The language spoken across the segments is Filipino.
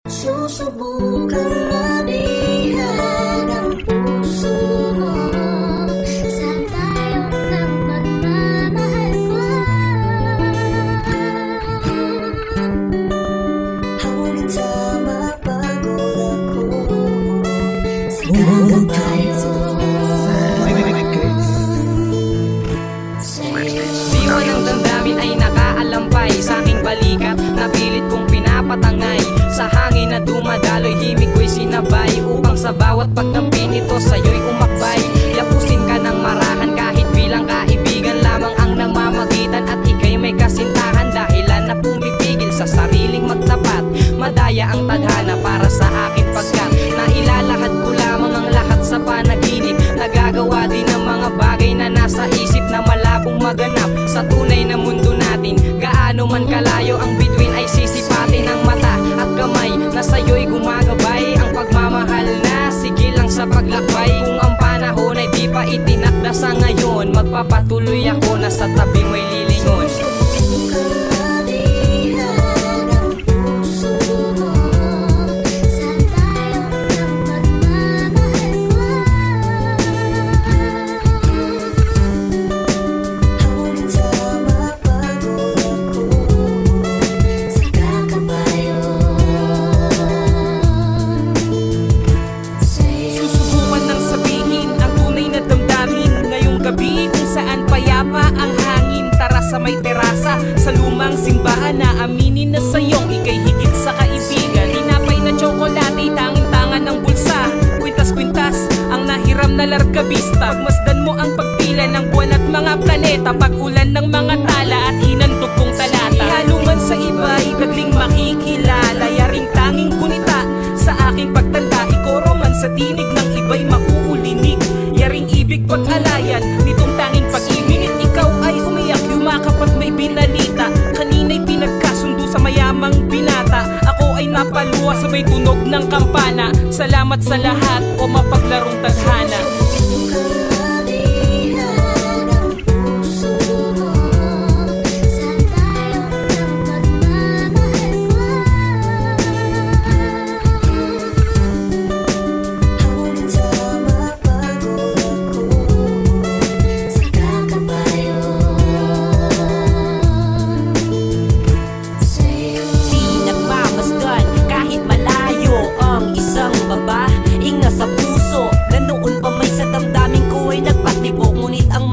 Susubukan malihan ang puso mo. Saan tayo ng magmamahal ko? Hanggang sa mapagod ako. Saan tayo? Diwa ng damdamin ay nakaalampay sa aking balikat, napilit kong pinapatangay. Sa hangin na dumadaloy, himig ko'y sinabay, upang sa bawat pagdampi nito sa'yo'y umakbay. Yapusin ka ng marahan kahit bilang kaibigan lamang ang namamagitan, at ika'y may kasintahan, dahilan na pumipigil sa sariling magtapat. Madaya ang tadhana para sa akin pagkat nailalahad ko lamang ang lahat sa panaginip. Nagagawa din ng mga bagay na nasa isip na malabong maganap sa tunay na mundo natin. Gaano man kalayo ang bituin ay sisipatin ng mata at kamay na sa'yo'y gumagabay. Ang pagmamahal na sige lang sa paglakbay. Kung ang panahon ay di pa itinakda sa ngayon, magpapatuloy ako na sa tabi mo'y lilingon. Sa may terasa, sa lumang simbahan na aminin na sa'yong ika'y higit sa kaibigan. Hinapay na tsokolate, tanging tangan ng bulsa, kwintas-kwintas ang nahiram na largabista. Pagmasdan mo ang pagpila ng buwan at mga planeta, pag-ulan ng mga tala at hinandog kong talata. Ihalungan sa iba'y bigling makikilala, yaring tanging gunita sa aking pagtanda. Ikoro man sa tinig ng iba'y mauulinig, yaring ibig pag-alayan nitong tanging pag-ibig. Ikaw ay umiyak, kapag may binalita, kanina'y pinagkasundo sa mayamang binata. Ako ay napaluwa sa may tunog ng kampana. Salamat sa lahat o mapaglarong tadhana.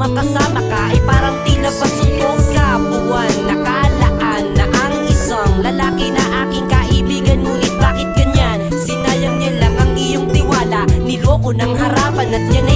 Kasama ka ay parang tila pasuntok sa buwan. Nakalaan na ang isang lalaki na aking kaibigan, ngunit bakit ganyan? Sinayang niya lang ang iyong tiwala, niloko ng harapan at yan ay